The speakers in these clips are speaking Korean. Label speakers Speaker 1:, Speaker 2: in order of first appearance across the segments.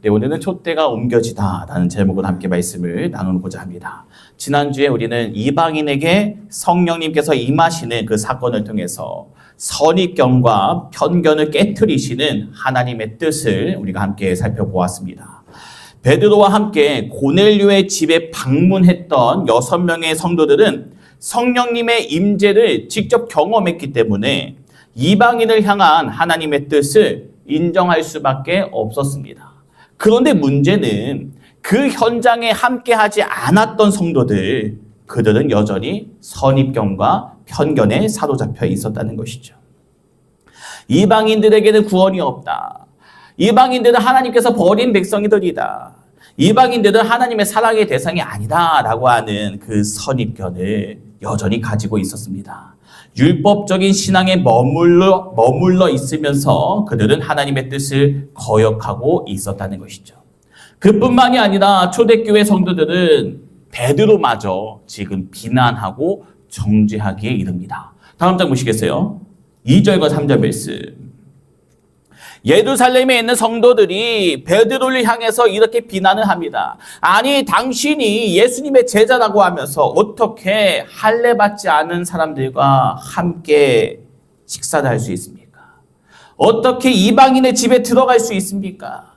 Speaker 1: 네, 오늘은 촛대가 옮겨지다라는 제목으로 함께 말씀을 나누고자 합니다. 지난주에 우리는 이방인에게 성령님께서 임하시는 그 사건을 통해서 선입견과 편견을 깨트리시는 하나님의 뜻을 우리가 함께 살펴보았습니다. 베드로와 함께 고넬료의 집에 방문했던 6명의 성도들은 성령님의 임재를 직접 경험했기 때문에 이방인을 향한 하나님의 뜻을 인정할 수밖에 없었습니다. 그런데 문제는 그 현장에 함께하지 않았던 성도들, 그들은 여전히 선입견과 편견에 사로잡혀 있었다는 것이죠. 이방인들에게는 구원이 없다. 이방인들은 하나님께서 버린 백성이들이다. 이방인들은 하나님의 사랑의 대상이 아니다 라고 하는 그 선입견을 여전히 가지고 있었습니다. 율법적인 신앙에 머물러 있으면서 그들은 하나님의 뜻을 거역하고 있었다는 것이죠. 그뿐만이 아니라 초대교회 성도들은 베드로마저 지금 비난하고 정죄하기에 이릅니다. 다음 장 보시겠어요? 2절과 3절 말씀. 예루살렘에 있는 성도들이 베드로를 향해서 이렇게 비난을 합니다. 아니, 당신이 예수님의 제자라고 하면서 어떻게 할례받지 않은 사람들과 함께 식사를 할 수 있습니까? 어떻게 이방인의 집에 들어갈 수 있습니까?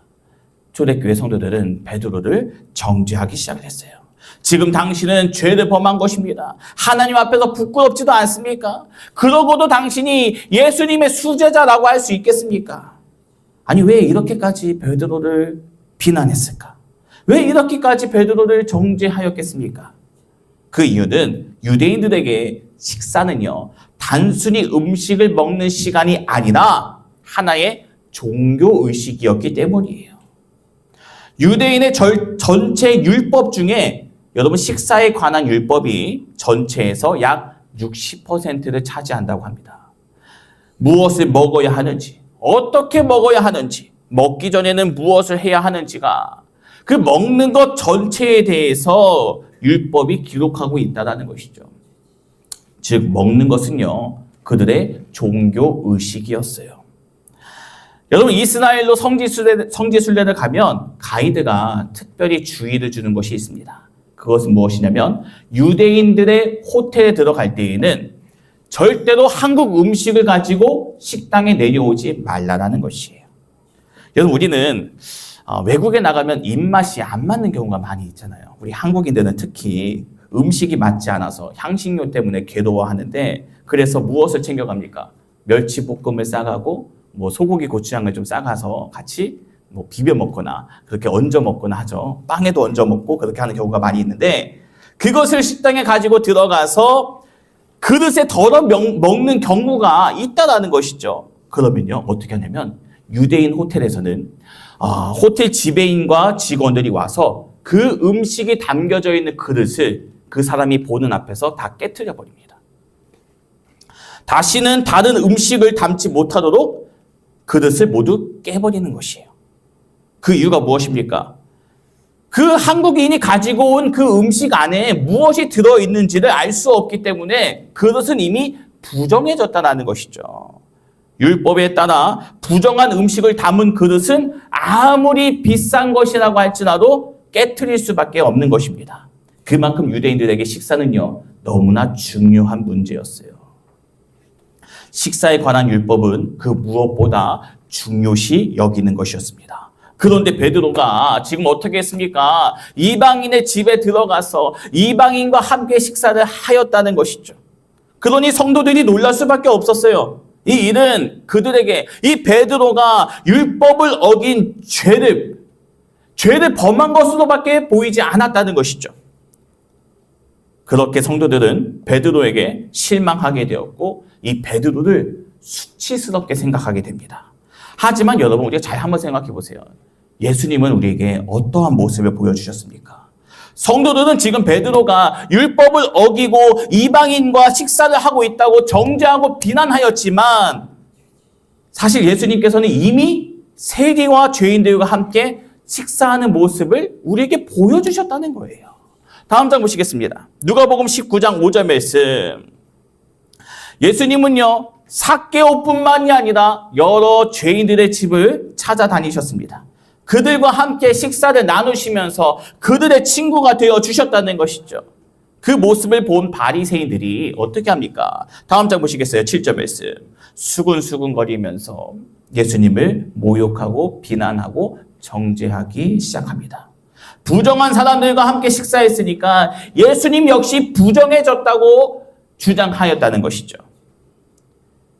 Speaker 1: 초대교회 성도들은 베드로를 정죄하기 시작을 했어요. 지금 당신은 죄를 범한 것입니다. 하나님 앞에서 부끄럽지도 않습니까? 그러고도 당신이 예수님의 수제자라고 할 수 있겠습니까? 아니, 왜 이렇게까지 베드로를 비난했을까? 왜 이렇게까지 베드로를 정죄하였겠습니까? 그 이유는 유대인들에게 식사는요, 단순히 음식을 먹는 시간이 아니라 하나의 종교의식이었기 때문이에요. 유대인의 전체 율법 중에 여러분 식사에 관한 율법이 전체에서 약 60%를 차지한다고 합니다. 무엇을 먹어야 하는지, 어떻게 먹어야 하는지, 먹기 전에는 무엇을 해야 하는지가 그 먹는 것 전체에 대해서 율법이 기록하고 있다는 것이죠. 즉 먹는 것은요, 그들의 종교의식이었어요. 여러분, 이스라엘로 성지순례를 가면 가이드가 특별히 주의를 주는 것이 있습니다. 그것은 무엇이냐면 유대인들의 호텔에 들어갈 때에는 절대로 한국 음식을 가지고 식당에 내려오지 말라라는 것이에요. 여러분, 우리는 외국에 나가면 입맛이 안 맞는 경우가 많이 있잖아요. 우리 한국인들은 특히 음식이 맞지 않아서 향신료 때문에 괴로워하는데, 그래서 무엇을 챙겨갑니까? 멸치볶음을 싸가고 소고기 고추장을 좀 싸가서 같이 비벼 먹거나 그렇게 얹어 먹거나 하죠. 빵에도 얹어 먹고 그렇게 하는 경우가 많이 있는데, 그것을 식당에 가지고 들어가서 그릇에 덜어 먹는 경우가 있다라는 것이죠. 그러면요, 어떻게 하냐면 유대인 호텔에서는 호텔 지배인과 직원들이 와서 그 음식이 담겨져 있는 그릇을 그 사람이 보는 앞에서 다 깨트려 버립니다. 다시는 다른 음식을 담지 못하도록 그릇을 모두 깨버리는 것이에요. 그 이유가 무엇입니까? 그 한국인이 가지고 온 그 음식 안에 무엇이 들어있는지를 알 수 없기 때문에 그것은 이미 부정해졌다는 것이죠. 율법에 따라 부정한 음식을 담은 그릇은 아무리 비싼 것이라고 할지라도 깨트릴 수밖에 없는 것입니다. 그만큼 유대인들에게 식사는요, 너무나 중요한 문제였어요. 식사에 관한 율법은 그 무엇보다 중요시 여기는 것이었습니다. 그런데 베드로가 지금 어떻게 했습니까? 이방인의 집에 들어가서 이방인과 함께 식사를 하였다는 것이죠. 그러니 성도들이 놀랄 수밖에 없었어요. 이 일은 그들에게 이 베드로가 율법을 어긴 죄를 범한 것으로밖에 보이지 않았다는 것이죠. 그렇게 성도들은 베드로에게 실망하게 되었고 이 베드로를 수치스럽게 생각하게 됩니다. 하지만 여러분, 우리가 잘 한번 생각해 보세요. 예수님은 우리에게 어떠한 모습을 보여주셨습니까? 성도들은 지금 베드로가 율법을 어기고 이방인과 식사를 하고 있다고 정죄하고 비난하였지만, 사실 예수님께서는 이미 세리와 죄인들과 함께 식사하는 모습을 우리에게 보여주셨다는 거예요. 다음 장 보시겠습니다. 누가복음 19장 5절 말씀. 예수님은요, 삭개오뿐만이 아니라 여러 죄인들의 집을 찾아다니셨습니다. 그들과 함께 식사를 나누시면서 그들의 친구가 되어 주셨다는 것이죠. 그 모습을 본 바리새인들이 어떻게 합니까? 다음 장 보시겠어요? 7절 말씀. 수근수근거리면서 예수님을 모욕하고 비난하고 정죄하기 시작합니다. 부정한 사람들과 함께 식사했으니까 예수님 역시 부정해졌다고 주장하였다는 것이죠.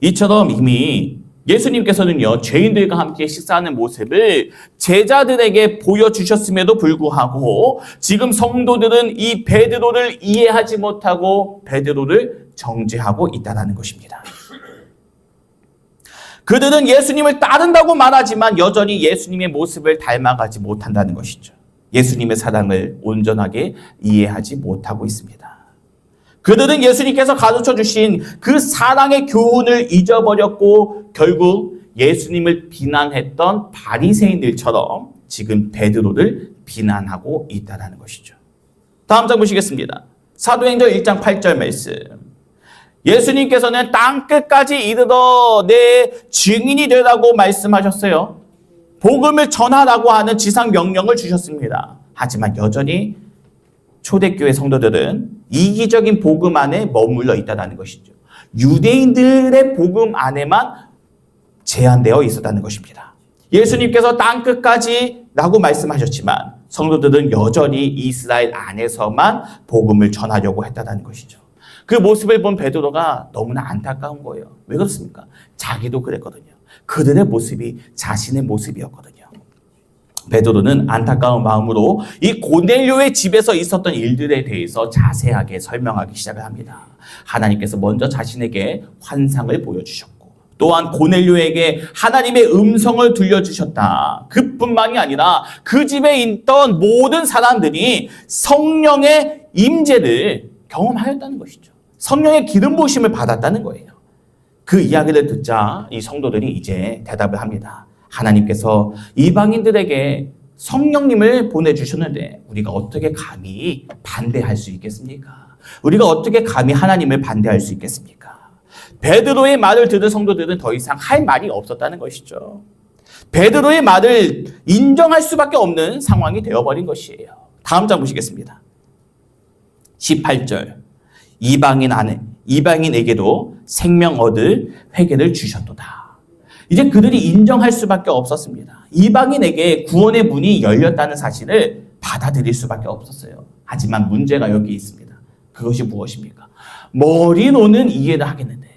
Speaker 1: 이처럼 이미 예수님께서는요, 죄인들과 함께 식사하는 모습을 제자들에게 보여주셨음에도 불구하고 지금 성도들은 이 베드로를 이해하지 못하고 베드로를 정죄하고 있다는 것입니다. 그들은 예수님을 따른다고 말하지만 여전히 예수님의 모습을 닮아가지 못한다는 것이죠. 예수님의 사랑을 온전하게 이해하지 못하고 있습니다. 그들은 예수님께서 가르쳐 주신 그 사랑의 교훈을 잊어버렸고 결국 예수님을 비난했던 바리새인들처럼 지금 베드로를 비난하고 있다는 것이죠. 다음 장 보시겠습니다. 사도행전 1장 8절 말씀. 예수님께서는 땅끝까지 이르러 내 증인이 되라고 말씀하셨어요. 복음을 전하라고 하는 지상 명령을 주셨습니다. 하지만 여전히 초대교회 성도들은 이기적인 복음 안에 머물러 있다는 것이죠. 유대인들의 복음 안에만 제한되어 있었다는 것입니다. 예수님께서 땅끝까지 라고 말씀하셨지만 성도들은 여전히 이스라엘 안에서만 복음을 전하려고 했다는 것이죠. 그 모습을 본 베드로가 너무나 안타까운 거예요. 왜 그렇습니까? 자기도 그랬거든요. 그들의 모습이 자신의 모습이었거든요. 베드로는 안타까운 마음으로 이 고넬료의 집에서 있었던 일들에 대해서 자세하게 설명하기 시작을 합니다. 하나님께서 먼저 자신에게 환상을 보여주셨고 또한 고넬료에게 하나님의 음성을 들려주셨다. 그뿐만이 아니라 그 집에 있던 모든 사람들이 성령의 임재를 경험하였다는 것이죠. 성령의 기름 부으심을 받았다는 거예요. 그 이야기를 듣자 이 성도들이 이제 대답을 합니다. 하나님께서 이방인들에게 성령님을 보내주셨는데 우리가 어떻게 감히 반대할 수 있겠습니까? 우리가 어떻게 감히 하나님을 반대할 수 있겠습니까? 베드로의 말을 들은 성도들은 더 이상 할 말이 없었다는 것이죠. 베드로의 말을 인정할 수밖에 없는 상황이 되어버린 것이에요. 다음 장 보시겠습니다. 18절. 이방인에게도 생명 얻을 회개를 주셨도다. 이제 그들이 인정할 수밖에 없었습니다. 이방인에게 구원의 문이 열렸다는 사실을 받아들일 수밖에 없었어요. 하지만 문제가 여기 있습니다. 그것이 무엇입니까? 머리로는 이해를 하겠는데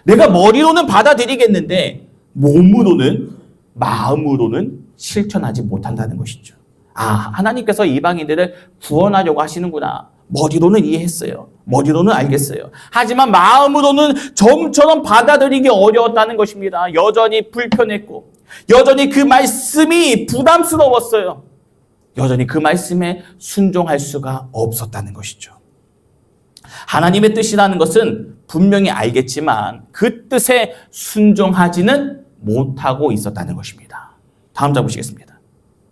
Speaker 1: 내가 머리로는 받아들이겠는데 몸으로는 마음으로는 실천하지 못한다는 것이죠. 하나님께서 이방인들을 구원하려고 하시는구나. 머리로는 이해했어요. 머리로는 알겠어요. 하지만 마음으로는 좀처럼 받아들이기 어려웠다는 것입니다. 여전히 불편했고 여전히 그 말씀이 부담스러웠어요. 여전히 그 말씀에 순종할 수가 없었다는 것이죠. 하나님의 뜻이라는 것은 분명히 알겠지만 그 뜻에 순종하지는 못하고 있었다는 것입니다. 다음 장 보시겠습니다.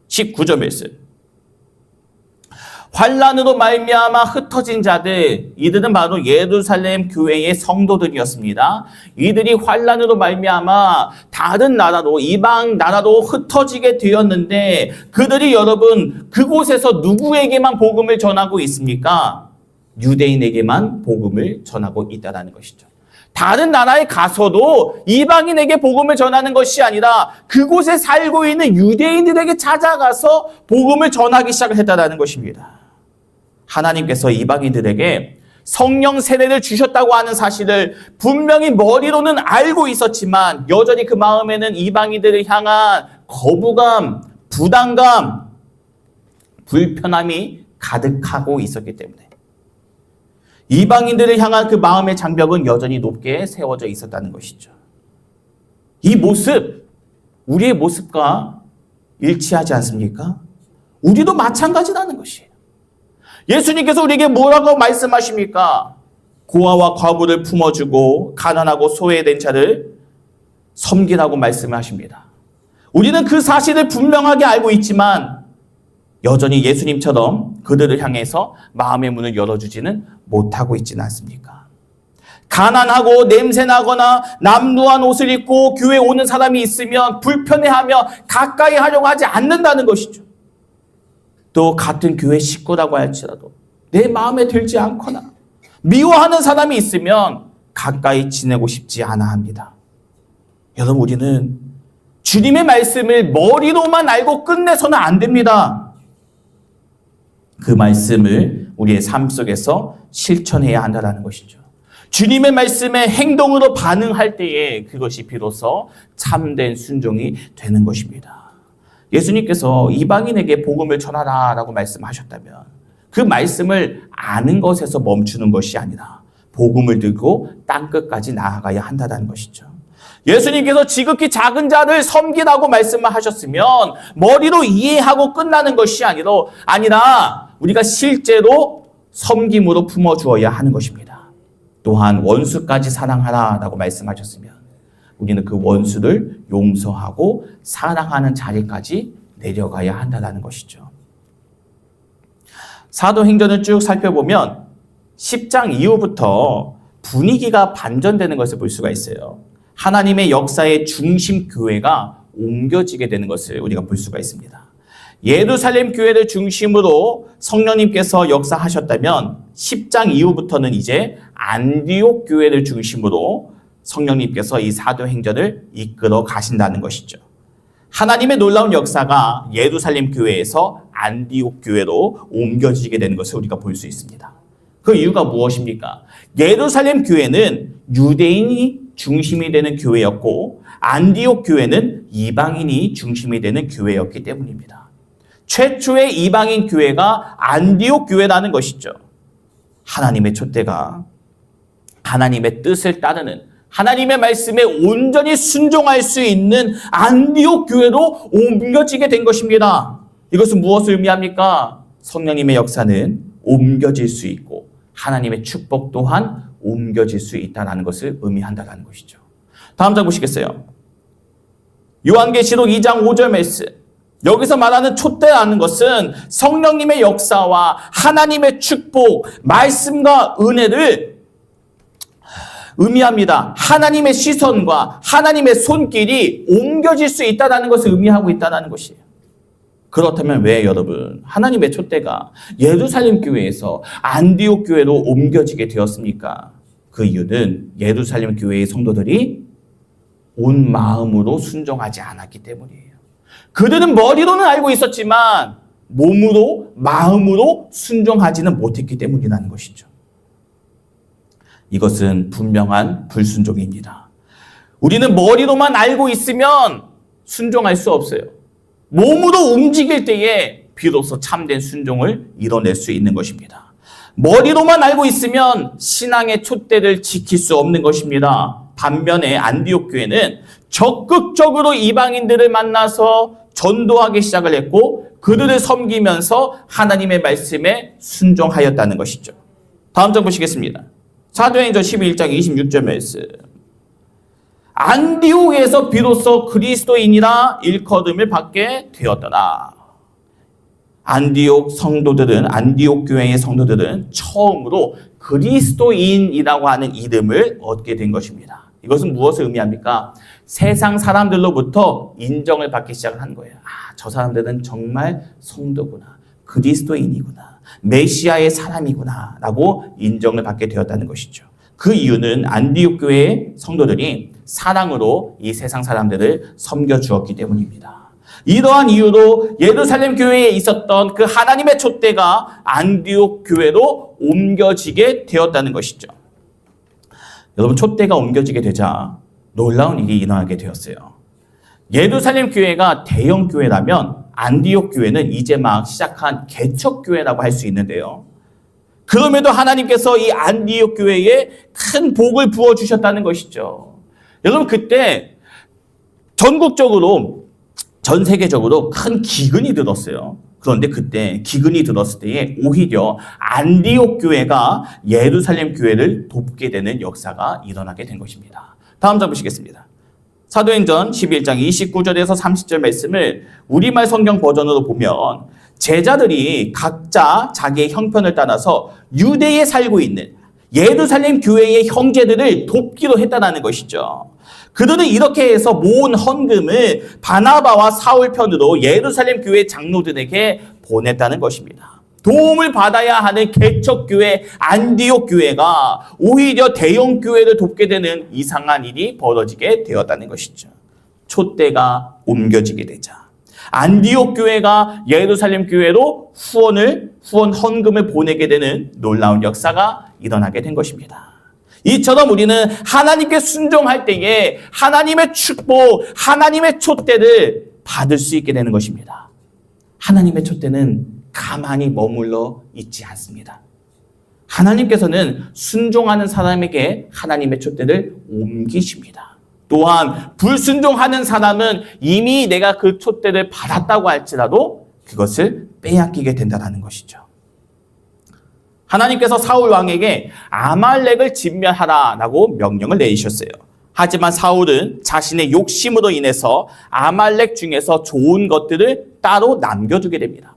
Speaker 1: 19절 말씀. 환난으로 말미암아 흩어진 자들, 이들은 바로 예루살렘 교회의 성도들이었습니다. 이들이 환난으로 말미암아 다른 나라로 이방 나라로 흩어지게 되었는데 그들이 여러분 그곳에서 누구에게만 복음을 전하고 있습니까? 유대인에게만 복음을 전하고 있다는 것이죠. 다른 나라에 가서도 이방인에게 복음을 전하는 것이 아니라 그곳에 살고 있는 유대인들에게 찾아가서 복음을 전하기 시작을 했다는 것입니다. 하나님께서 이방인들에게 성령 세례를 주셨다고 하는 사실을 분명히 머리로는 알고 있었지만 여전히 그 마음에는 이방인들을 향한 거부감, 부담감, 불편함이 가득하고 있었기 때문에 이방인들을 향한 그 마음의 장벽은 여전히 높게 세워져 있었다는 것이죠. 이 모습, 우리의 모습과 일치하지 않습니까? 우리도 마찬가지라는 것이에요. 예수님께서 우리에게 뭐라고 말씀하십니까? 고아와 과부를 품어주고 가난하고 소외된 자를 섬기라고 말씀하십니다. 우리는 그 사실을 분명하게 알고 있지만 여전히 예수님처럼 그들을 향해서 마음의 문을 열어주지는 못하고 있지는 않습니까? 가난하고 냄새나거나 남루한 옷을 입고 교회에 오는 사람이 있으면 불편해하며 가까이 하려고 하지 않는다는 것이죠. 또 같은 교회 식구라고 할지라도 내 마음에 들지 않거나 미워하는 사람이 있으면 가까이 지내고 싶지 않아 합니다. 여러분, 우리는 주님의 말씀을 머리로만 알고 끝내서는 안 됩니다. 그 말씀을 우리의 삶 속에서 실천해야 한다는 것이죠. 주님의 말씀에 행동으로 반응할 때에 그것이 비로소 참된 순종이 되는 것입니다. 예수님께서 이방인에게 복음을 전하라 라고 말씀하셨다면 그 말씀을 아는 것에서 멈추는 것이 아니라 복음을 들고 땅끝까지 나아가야 한다는 것이죠. 예수님께서 지극히 작은 자를 섬기라고 말씀을 하셨으면 머리로 이해하고 끝나는 것이 아니라 우리가 실제로 섬김으로 품어주어야 하는 것입니다. 또한 원수까지 사랑하라 라고 말씀하셨으면 우리는 그 원수를 용서하고 사랑하는 자리까지 내려가야 한다는 것이죠. 사도행전을 쭉 살펴보면 10장 이후부터 분위기가 반전되는 것을 볼 수가 있어요. 하나님의 역사의 중심 교회가 옮겨지게 되는 것을 우리가 볼 수가 있습니다. 예루살렘 교회를 중심으로 성령님께서 역사하셨다면 10장 이후부터는 이제 안디옥 교회를 중심으로 성령님께서 이 사도행전을 이끌어 가신다는 것이죠. 하나님의 놀라운 역사가 예루살렘 교회에서 안디옥 교회로 옮겨지게 되는 것을 우리가 볼 수 있습니다. 그 이유가 무엇입니까? 예루살렘 교회는 유대인이 중심이 되는 교회였고 안디옥 교회는 이방인이 중심이 되는 교회였기 때문입니다. 최초의 이방인 교회가 안디옥 교회라는 것이죠. 하나님의 촛대가 하나님의 뜻을 따르는 하나님의 말씀에 온전히 순종할 수 있는 안디옥 교회로 옮겨지게 된 것입니다. 이것은 무엇을 의미합니까? 성령님의 역사는 옮겨질 수 있고 하나님의 축복 또한 옮겨질 수 있다는 것을 의미한다는 것이죠. 다음 장 보시겠어요? 요한계시록 2장 5절 말씀. 여기서 말하는 촛대라는 것은 성령님의 역사와 하나님의 축복, 말씀과 은혜를 의미합니다. 하나님의 시선과 하나님의 손길이 옮겨질 수 있다는 것을 의미하고 있다는 것이에요. 그렇다면 왜 여러분 하나님의 촛대가 예루살렘 교회에서 안디옥 교회로 옮겨지게 되었습니까? 그 이유는 예루살렘 교회의 성도들이 온 마음으로 순종하지 않았기 때문이에요. 그들은 머리로는 알고 있었지만 몸으로 마음으로 순종하지는 못했기 때문이라는 것이죠. 이것은 분명한 불순종입니다. 우리는 머리로만 알고 있으면 순종할 수 없어요. 몸으로 움직일 때에 비로소 참된 순종을 이뤄낼 수 있는 것입니다. 머리로만 알고 있으면 신앙의 촛대를 지킬 수 없는 것입니다. 반면에 안디옥 교회는 적극적으로 이방인들을 만나서 전도하기 시작을 했고 그들을 섬기면서 하나님의 말씀에 순종하였다는 것이죠. 다음 장 보시겠습니다. 사도행전 11장 26절 말씀. 안디옥에서 비로소 그리스도인이라 일컬음을 받게 되었더라. 안디옥 교회의 성도들은 처음으로 그리스도인이라고 하는 이름을 얻게 된 것입니다. 이것은 무엇을 의미합니까? 세상 사람들로부터 인정을 받기 시작을 한 거예요. 저 사람들은 정말 성도구나. 그리스도인이구나. 메시아의 사람이구나. 라고 인정을 받게 되었다는 것이죠. 그 이유는 안디옥 교회의 성도들이 사랑으로 이 세상 사람들을 섬겨주었기 때문입니다. 이러한 이유로 예루살렘 교회에 있었던 그 하나님의 촛대가 안디옥 교회로 옮겨지게 되었다는 것이죠. 여러분, 촛대가 옮겨지게 되자 놀라운 일이 일어나게 되었어요. 예루살렘 교회가 대형 교회라면 안디옥 교회는 이제 막 시작한 개척교회라고 할 수 있는데요. 그럼에도 하나님께서 이 안디옥 교회에 큰 복을 부어주셨다는 것이죠. 여러분, 그때 전국적으로 전 세계적으로 큰 기근이 들었어요. 그런데 그때 기근이 들었을 때에 오히려 안디옥 교회가 예루살렘 교회를 돕게 되는 역사가 일어나게 된 것입니다. 다음 장 보시겠습니다. 사도행전 11장 29절에서 30절 말씀을 우리말 성경 버전으로 보면 제자들이 각자 자기의 형편을 따라서 유대에 살고 있는 예루살렘 교회의 형제들을 돕기로 했다는 것이죠. 그들은 이렇게 해서 모은 헌금을 바나바와 사울 편으로 예루살렘 교회 장로들에게 보냈다는 것입니다. 도움을 받아야 하는 개척교회 안디옥 교회가 오히려 대형 교회를 돕게 되는 이상한 일이 벌어지게 되었다는 것이죠. 촛대가 옮겨지게 되자 안디옥 교회가 예루살렘 교회로 후원 헌금을 보내게 되는 놀라운 역사가 일어나게 된 것입니다. 이처럼 우리는 하나님께 순종할 때에 하나님의 축복, 하나님의 촛대를 받을 수 있게 되는 것입니다. 하나님의 촛대는 가만히 머물러 있지 않습니다. 하나님께서는 순종하는 사람에게 하나님의 촛대를 옮기십니다. 또한 불순종하는 사람은 이미 내가 그 촛대를 받았다고 할지라도 그것을 빼앗기게 된다는 것이죠. 하나님께서 사울 왕에게 아말렉을 진멸하라라고 명령을 내리셨어요. 하지만 사울은 자신의 욕심으로 인해서 아말렉 중에서 좋은 것들을 따로 남겨두게 됩니다.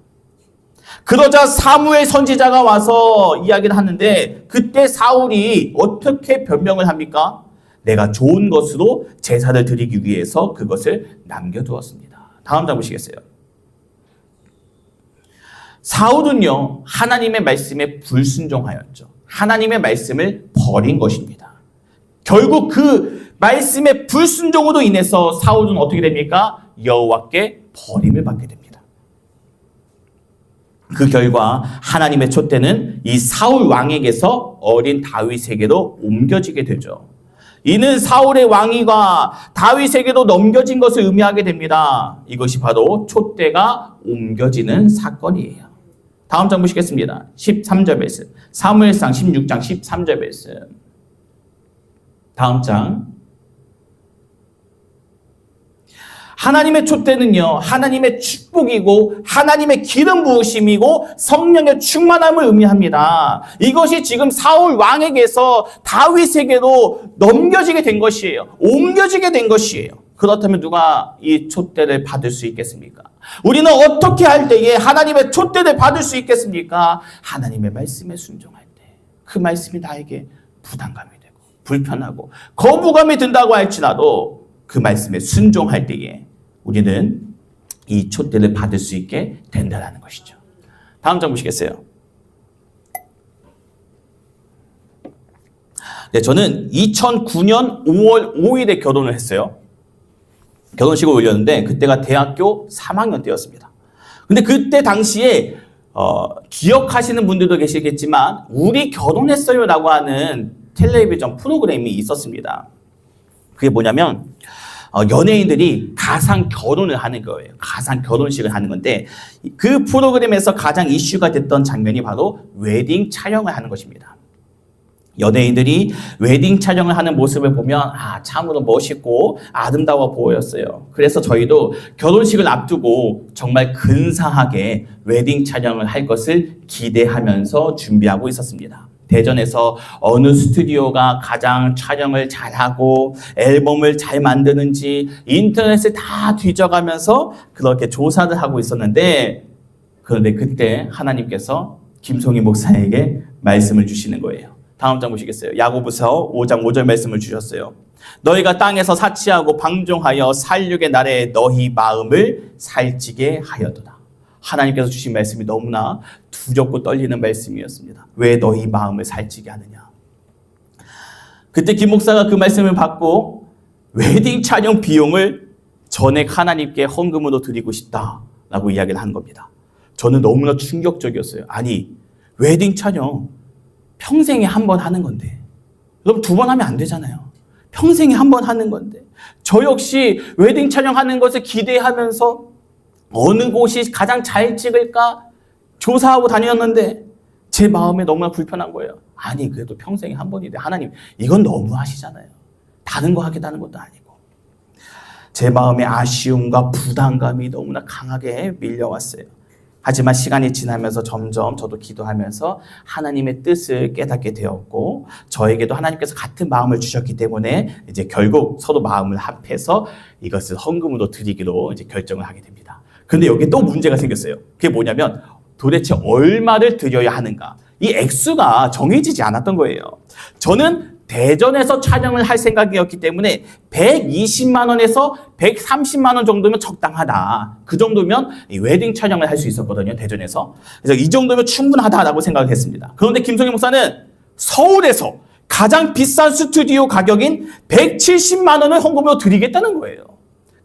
Speaker 1: 그러자 사무엘 선지자가 와서 이야기를 하는데 그때 사울이 어떻게 변명을 합니까? 내가 좋은 것으로 제사를 드리기 위해서 그것을 남겨두었습니다. 다음 장 보시겠어요? 사울은요, 하나님의 말씀에 불순종하였죠. 하나님의 말씀을 버린 것입니다. 결국 그 말씀의 불순종으로 인해서 사울은 어떻게 됩니까? 여호와께 버림을 받게 됩니다. 그 결과 하나님의 촛대는 이 사울 왕에게서 어린 다윗에게로 옮겨지게 되죠. 이는 사울의 왕위가 다윗에게로 넘겨진 것을 의미하게 됩니다. 이것이 바로 촛대가 옮겨지는 사건이에요. 다음 장 보시겠습니다. 13절 말씀. 사무엘상 16장 13절 말씀. 다음 장. 하나님의 촛대는요, 하나님의 축복이고 하나님의 기름 부으심이고 성령의 충만함을 의미합니다. 이것이 지금 사울 왕에게서 다윗에게로 넘겨지게 된 것이에요. 옮겨지게 된 것이에요. 그렇다면 누가 이 촛대를 받을 수 있겠습니까? 우리는 어떻게 할 때에 하나님의 촛대를 받을 수 있겠습니까? 하나님의 말씀에 순종할 때 그 말씀이 나에게 부담감이 되고 불편하고 거부감이 든다고 할지라도 그 말씀에 순종할 때에 우리는 이 촛대를 받을 수 있게 된다는 것이죠. 다음 장 보시겠어요? 네, 저는 2009년 5월 5일에 결혼을 했어요. 결혼식을 올렸는데 그때가 대학교 3학년 때였습니다. 근데 그때 당시에 기억하시는 분들도 계시겠지만 우리 결혼했어요 라고 하는 텔레비전 프로그램이 있었습니다. 그게 뭐냐면 연예인들이 가상 결혼을 하는 거예요. 가상 결혼식을 하는 건데 그 프로그램에서 가장 이슈가 됐던 장면이 바로 웨딩 촬영을 하는 것입니다. 연예인들이 웨딩 촬영을 하는 모습을 보면 참으로 멋있고 아름다워 보였어요. 그래서 저희도 결혼식을 앞두고 정말 근사하게 웨딩 촬영을 할 것을 기대하면서 준비하고 있었습니다. 대전에서 어느 스튜디오가 가장 촬영을 잘하고 앨범을 잘 만드는지 인터넷을 다 뒤져가면서 그렇게 조사를 하고 있었는데 그런데 그때 하나님께서 김송희 목사에게 말씀을 주시는 거예요. 다음 장 보시겠어요? 야고보서 5장 5절 말씀을 주셨어요. 너희가 땅에서 사치하고 방종하여 살육의 날에 너희 마음을 살찌게 하였도다. 하나님께서 주신 말씀이 너무나 두렵고 떨리는 말씀이었습니다. 왜 너희 마음을 살찌게 하느냐? 그때 김 목사가 그 말씀을 받고 웨딩 촬영 비용을 전액 하나님께 헌금으로 드리고 싶다라고 이야기를 한 겁니다. 저는 너무나 충격적이었어요. 아니, 웨딩 촬영 평생에 한 번 하는 건데 여러분 2번 하면 안 되잖아요. 평생에 한 번 하는 건데 저 역시 웨딩 촬영하는 것을 기대하면서 어느 곳이 가장 잘 찍을까 조사하고 다녔는데 제 마음에 너무나 불편한 거예요. 아니 그래도 평생에 한 번인데 하나님 이건 너무 하시잖아요. 다른 거 하겠다는 것도 아니고. 제 마음에 아쉬움과 부담감이 너무나 강하게 밀려왔어요. 하지만 시간이 지나면서 점점 저도 기도하면서 하나님의 뜻을 깨닫게 되었고 저에게도 하나님께서 같은 마음을 주셨기 때문에 이제 결국 서로 마음을 합해서 이것을 헌금으로 드리기로 이제 결정을 하게 됩니다. 근데 여기 또 문제가 생겼어요. 그게 뭐냐면 도대체 얼마를 드려야 하는가? 이 액수가 정해지지 않았던 거예요. 저는 대전에서 촬영을 할 생각이었기 때문에 120만 원에서 130만 원 정도면 적당하다. 그 정도면 웨딩 촬영을 할 수 있었거든요, 대전에서. 그래서 이 정도면 충분하다라고 생각을 했습니다. 그런데 김성희 목사는 서울에서 가장 비싼 스튜디오 가격인 170만 원을 헌금으로 드리겠다는 거예요.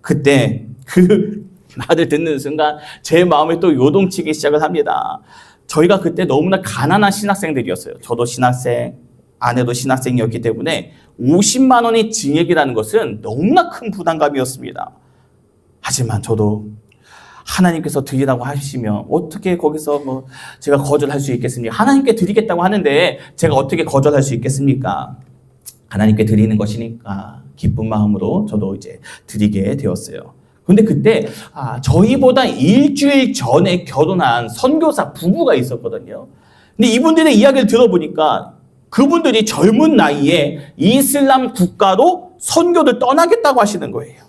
Speaker 1: 그때 그 말을 듣는 순간 제 마음이 또 요동치기 시작을 합니다. 저희가 그때 너무나 가난한 신학생들이었어요. 저도 신학생, 아내도 신학생이었기 때문에 50만 원의 증액이라는 것은 너무나 큰 부담감이었습니다. 하지만 저도 하나님께서 드리라고 하시면 어떻게 거기서 뭐 제가 거절할 수 있겠습니까? 하나님께 드리겠다고 하는데 제가 어떻게 거절할 수 있겠습니까? 하나님께 드리는 것이니까 기쁜 마음으로 저도 이제 드리게 되었어요. 그런데 그때 저희보다 일주일 전에 결혼한 선교사 부부가 있었거든요. 근데 이분들의 이야기를 들어보니까 그분들이 젊은 나이에 이슬람 국가로 선교를 떠나겠다고 하시는 거예요.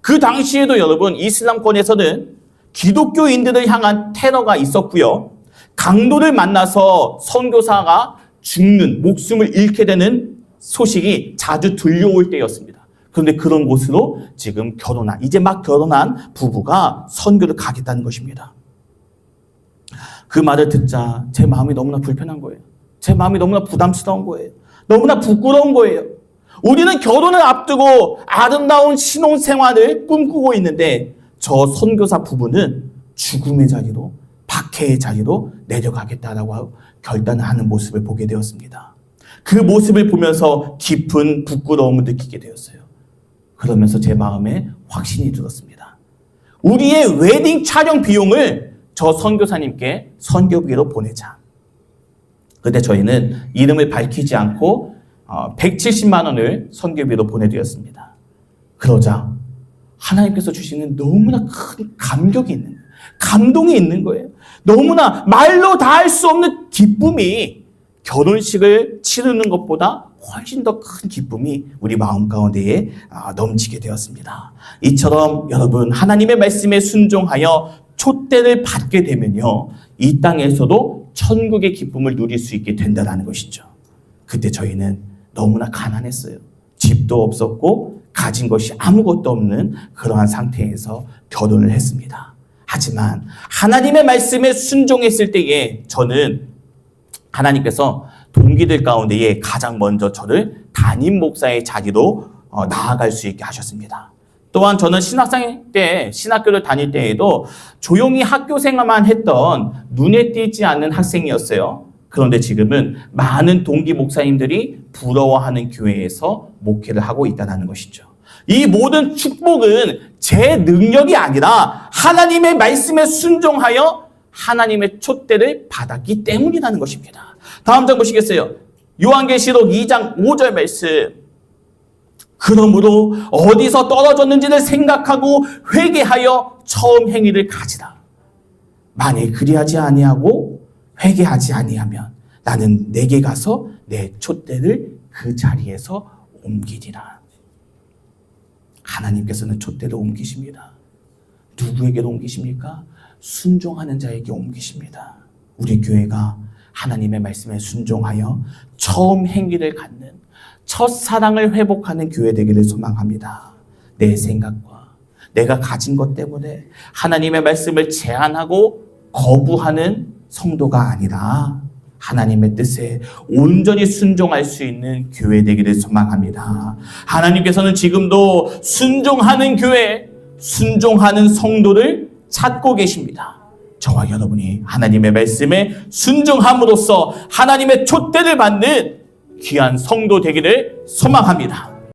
Speaker 1: 그 당시에도 여러분 이슬람권에서는 기독교인들을 향한 테러가 있었고요. 강도를 만나서 선교사가 죽는, 목숨을 잃게 되는 소식이 자주 들려올 때였습니다. 그런데 그런 곳으로 지금 이제 막 결혼한 부부가 선교를 가겠다는 것입니다. 그 말을 듣자 제 마음이 너무나 불편한 거예요. 제 마음이 너무나 부담스러운 거예요. 너무나 부끄러운 거예요. 우리는 결혼을 앞두고 아름다운 신혼생활을 꿈꾸고 있는데 저 선교사 부부는 죽음의 자리로, 박해의 자리로 내려가겠다라고 결단하는 모습을 보게 되었습니다. 그 모습을 보면서 깊은 부끄러움을 느끼게 되었어요. 그러면서 제 마음에 확신이 들었습니다. 우리의 웨딩 촬영 비용을 저 선교사님께 선교비로 보내자. 그때 저희는 이름을 밝히지 않고 170만 원을 선교비로 보내드렸습니다. 그러자 하나님께서 주시는 너무나 큰 감동이 있는 거예요. 너무나 말로 다 할 수 없는 기쁨이 결혼식을 치르는 것보다 훨씬 더 큰 기쁨이 우리 마음 가운데에 넘치게 되었습니다. 이처럼 여러분 하나님의 말씀에 순종하여 촛대를 받게 되면요. 이 땅에서도 천국의 기쁨을 누릴 수 있게 된다는 것이죠. 그때 저희는 너무나 가난했어요. 집도 없었고 가진 것이 아무것도 없는 그러한 상태에서 결혼을 했습니다. 하지만 하나님의 말씀에 순종했을 때에 저는 하나님께서 동기들 가운데에 가장 먼저 저를 담임 목사의 자리로 나아갈 수 있게 하셨습니다. 또한 저는 신학생 때, 신학교를 다닐 때에도 조용히 학교 생활만 했던 눈에 띄지 않는 학생이었어요. 그런데 지금은 많은 동기 목사님들이 부러워하는 교회에서 목회를 하고 있다는 것이죠. 이 모든 축복은 제 능력이 아니라 하나님의 말씀에 순종하여 하나님의 촛대를 받았기 때문이라는 것입니다. 다음 장 보시겠어요? 요한계시록 2장 5절 말씀. 그러므로 어디서 떨어졌는지를 생각하고 회개하여 처음 행위를 가지라. 만일 그리하지 아니하고 회개하지 아니하면 나는 내게 가서 내 촛대를 그 자리에서 옮기리라. 하나님께서는 촛대를 옮기십니다. 누구에게로 옮기십니까? 순종하는 자에게 옮기십니다. 우리 교회가 하나님의 말씀에 순종하여 처음 행위를 갖는 첫사랑을 회복하는 교회 되기를 소망합니다. 내 생각과 내가 가진 것 때문에 하나님의 말씀을 제한하고 거부하는 성도가 아니라 하나님의 뜻에 온전히 순종할 수 있는 교회 되기를 소망합니다. 하나님께서는 지금도 순종하는 교회, 순종하는 성도를 찾고 계십니다. 저와 여러분이 하나님의 말씀에 순종함으로써 하나님의 촛대를 받는 귀한 성도 되기를 소망합니다.